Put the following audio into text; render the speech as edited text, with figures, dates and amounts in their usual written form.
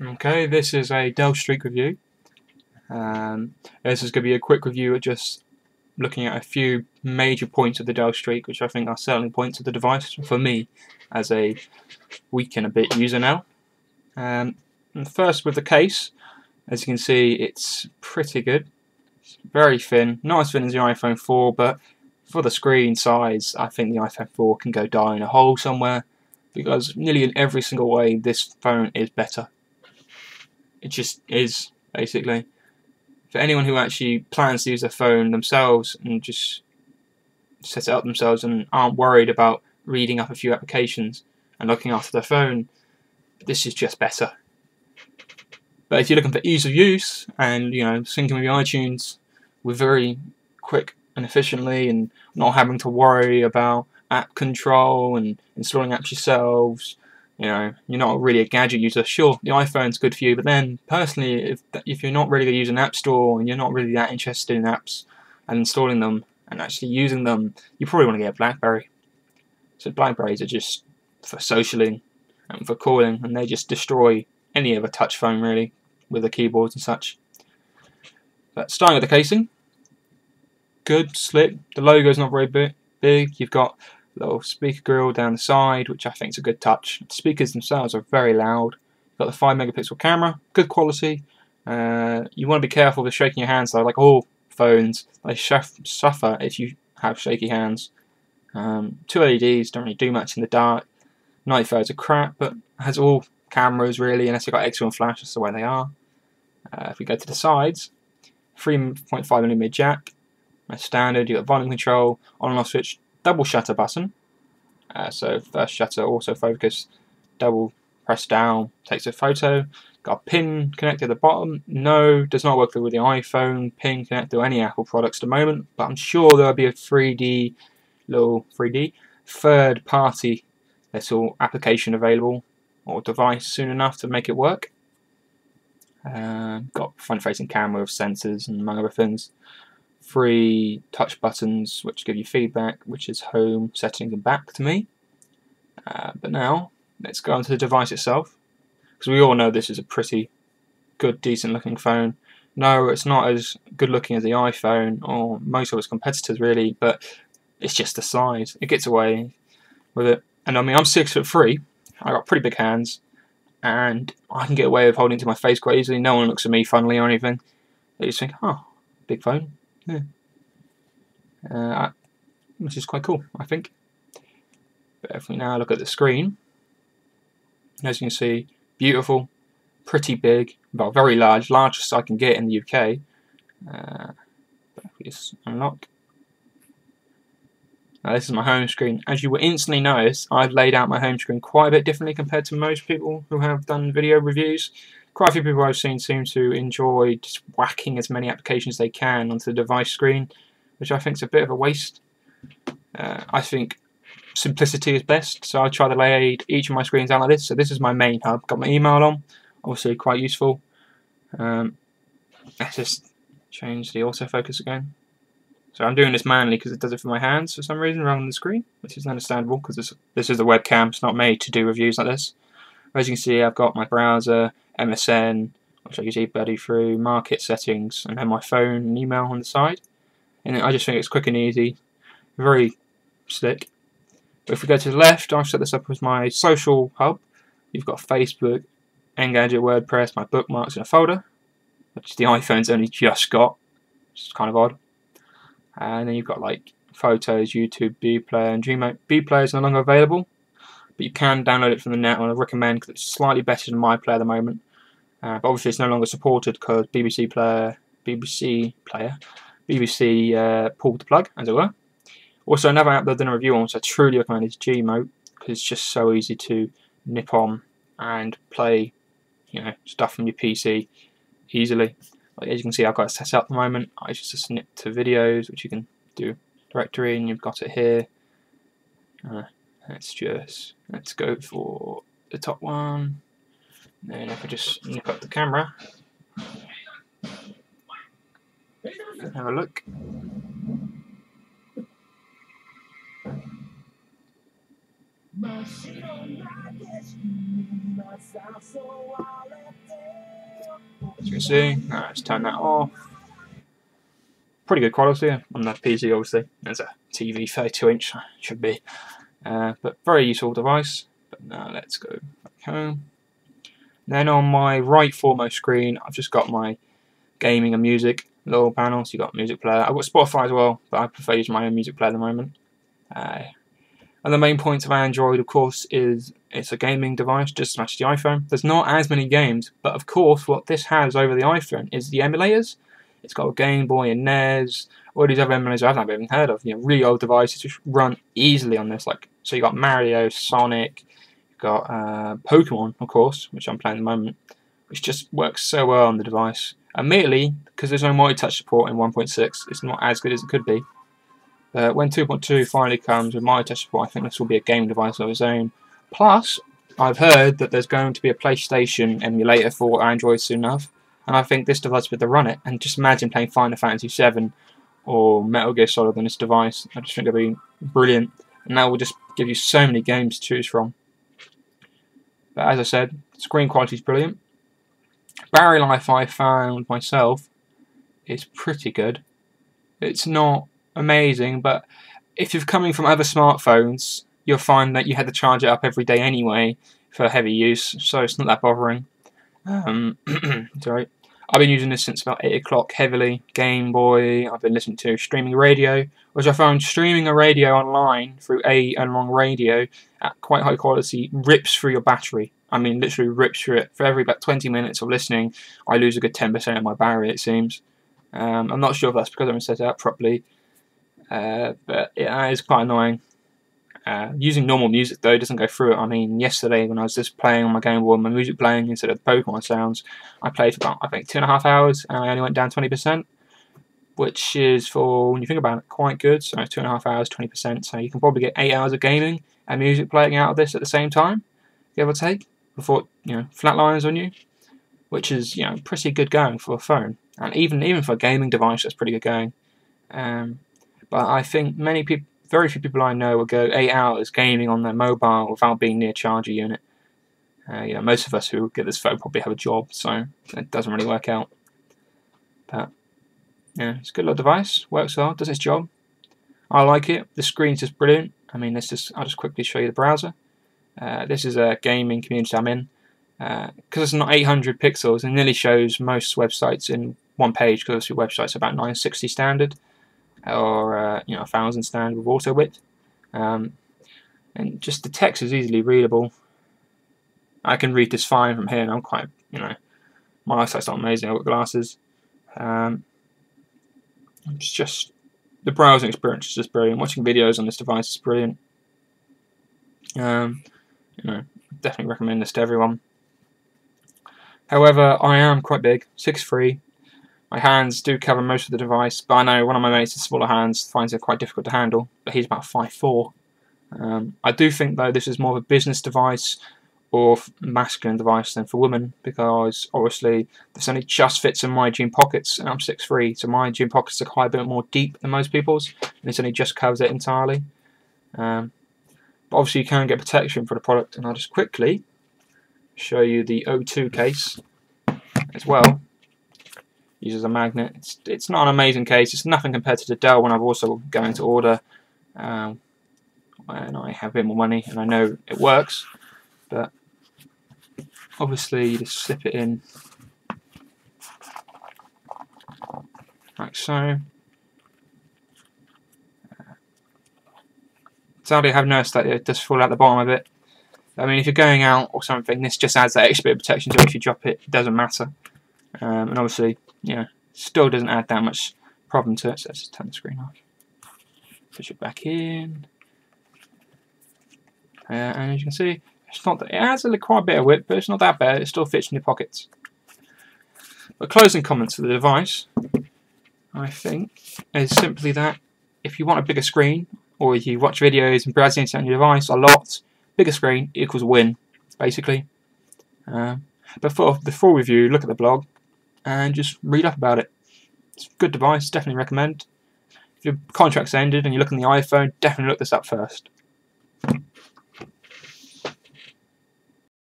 Okay, this is a Dell Streak review. This is going to be a quick review of just looking at a few major points of the Dell Streak, which I think are selling points of the device for me as a week and a bit user now. And first with the case, as you can see, it's pretty good. It's very thin, not as thin as the iPhone 4, but for the screen size, I think the iPhone 4 can go die in a hole somewhere, because nearly in every single way this phone is better. It just is, basically. For anyone who actually plans to use their phone themselves and just set it up themselves and aren't worried about reading up a few applications and looking after their phone, this is just better. But if you're looking for ease of use and syncing with your iTunes with very quick and efficiently and not having to worry about app control and installing apps yourselves, you're not really a gadget user. Sure, the iPhone's good for you, but then personally, if you're not really going to use an app store and you're not really that interested in apps and installing them and actually using them, you probably want to get a BlackBerry. So BlackBerries are just for socialing and for calling, and they just destroy any other touch phone really with the keyboards and such. But starting with the casing, good, slick. The logo's not very big. You've got little speaker grill down the side, which I think is a good touch. The speakers themselves are very loud. You've got the 5 megapixel camera, good quality. You want to be careful with shaking your hands though, like all phones. They suffer if you have shaky hands. 2 LEDs don't really do much in the dark. Night photos are crap, but has all cameras really, unless you've got excellent flash, that's the way they are. If we go to the sides, 3.5mm jack, as standard. You've got volume control, on and off switch, double shutter button. So first shutter, autofocus, double press down, takes a photo. Got a pin connector at the bottom. No, does not work with the iPhone pin connector or any Apple products at the moment, but I'm sure there'll be a 3D third party little application available or device soon enough to make it work. Got front facing camera with sensors and among other things. 3 touch buttons which give you feedback, which is home, settings and back to me. But now let's go onto the device itself, because we all know this is a pretty good, decent looking phone. No, it's not as good looking as the iPhone or most of its competitors really, but it's just the size. It gets away with it. And I mean, I'm 6'3", I got pretty big hands, and I can get away with holding it to my face quite easily. No one looks at me funnily or anything. They just think, oh, big phone. Yeah. Which is quite cool, I think. But if we now look at the screen, as you can see, beautiful, pretty big, well, very large, largest I can get in the UK. But if we just unlock. Now this is my home screen. As you will instantly notice, I've laid out my home screen quite a bit differently compared to most people who have done video reviews. Quite a few people I've seen seem to enjoy just whacking as many applications as they can onto the device screen, which I think is a bit of a waste. I think simplicity is best, so I try to lay each of my screens out like this. So this is my main hub. Got my email on, obviously quite useful. Let's just change the autofocus again. So I'm doing this manually because it does it for my hands for some reason rather than the screen, which is understandable because this is the webcam. It's not made to do reviews like this. As you can see, I've got my browser, MSN, which I use eBuddy through, market settings, and then my phone and email on the side. And I just think it's quick and easy, very slick. But if we go to the left, I've set this up as my social hub. You've got Facebook, Engadget, WordPress, my bookmarks in a folder, which the iPhone's only just got, which is kind of odd. And then you've got like photos, YouTube, Bplayer, and Gmail. Bplayer is no longer available, but you can download it from the net, and I recommend because it's slightly better than my player at the moment. But obviously it's no longer supported because BBC pulled the plug, as it were. Also, another app that I've done a review on, which I truly recommend, is Gmote, because it's just so easy to nip on and play, stuff from your PC easily. Like, as you can see, I've got it set up at the moment. I just snip to videos, which you can do directory, and you've got it here. Let's go for the top one. Then if I just nip up the camera, have a look. you can see, let's turn that off. Pretty good quality on the PC, obviously. There's a TV 32-inch, should be. But very useful device. But now let's go back home. Then on my right foremost screen, I've just got my gaming and music little panel. So you've got music player. I've got Spotify as well, but I prefer using my own music player at the moment. And the main point of Android, of course, is it's a gaming device, just as much as the iPhone. There's not as many games, but of course, what this has over the iPhone is the emulators. It's got a Game Boy and NES, all these other emulators I've never even heard of. You know, really old devices which run easily on this. Like, so you got Mario, Sonic, you've got Pokemon, of course, which I'm playing at the moment, which just works so well on the device. Admittedly, because there's no multi-touch support in 1.6, it's not as good as it could be. But when 2.2 finally comes with multi-touch support, I think this will be a gaming device of its own. Plus, I've heard that there's going to be a PlayStation emulator for Android soon enough, and I think this device would run it. And just imagine playing Final Fantasy VII or Metal Gear Solid on this device. I just think it'll be brilliant, and that will just give you so many games to choose from. But as I said, screen quality is brilliant. Battery life, I found myself, is pretty good. It's not amazing, but if you're coming from other smartphones, you'll find that you had to charge it up every day anyway for heavy use, so it's not that bothering. Sorry. I've been using this since about 8 o'clock heavily. Game Boy, I've been listening to streaming radio, which I found streaming a radio online through a long radio at quite high quality rips through your battery. I mean, literally rips through it. For every about 20 minutes of listening, I lose a good 10% of my battery, it seems. I'm not sure if that's because I haven't set it up properly. But it is quite annoying. Using normal music though doesn't go through it. I mean, yesterday when I was just playing on my Game Boy, my music playing instead of the Pokemon sounds, I played for about, I think, 2.5 hours, and I only went down 20%, which is, for when you think about it, quite good. So 2.5 hours, 20%. So you can probably get 8 hours of gaming and music playing out of this at the same time, give or take, before flatlines on you, which is pretty good going for a phone, and even for a gaming device, that's pretty good going. But I think very few people I know will go 8 hours gaming on their mobile without being near a charger unit. Most of us who get this phone probably have a job, so it doesn't really work out. But yeah, it's a good little device. Works well, does its job. I like it. The screen's just brilliant. I mean, I'll just quickly show you the browser. This is a gaming community I'm in. Because it's not 800 pixels, it nearly shows most websites in one page, because your website's about 960 standard. Or 1000 standard with auto width, and just the text is easily readable. I can read this fine from here, and I'm quite, my eyesight's not amazing. I've got glasses. It's just the browsing experience is just brilliant. Watching videos on this device is brilliant. Definitely recommend this to everyone. However, I am quite big, 6'3". My hands do cover most of the device, but I know one of my mates with smaller hands finds it quite difficult to handle, but he's about 5'4". I do think, though, this is more of a business device or masculine device than for women, because obviously this only just fits in my jean pockets, and I'm 6'3", so my jean pockets are quite a bit more deep than most people's, and this only just covers it entirely. But obviously you can get protection for the product, and I'll just quickly show you the O2 case as well. Uses a magnet. It's not an amazing case. It's nothing compared to the Dell one I've also going to order when I have a bit more money and I know it works. But obviously you just slip it in like so. Sadly, I have noticed that it does fall out the bottom of it. I mean, if you're going out or something, this just adds that extra bit of protection, so if you drop it, it doesn't matter. And obviously, still doesn't add that much problem to it, so let's just turn the screen off. Push it back in. And as you can see, it's not that, it has quite a bit of width, but it's not that bad. It still fits in your pockets. But closing comments for the device, I think, is simply that if you want a bigger screen, or if you watch videos and browse the internet on your device a lot, bigger screen equals win, basically. But for the full review, look at the blog and just read up about it. It's a good device, definitely recommend. If your contract's ended and you look on the iPhone, definitely look this up first.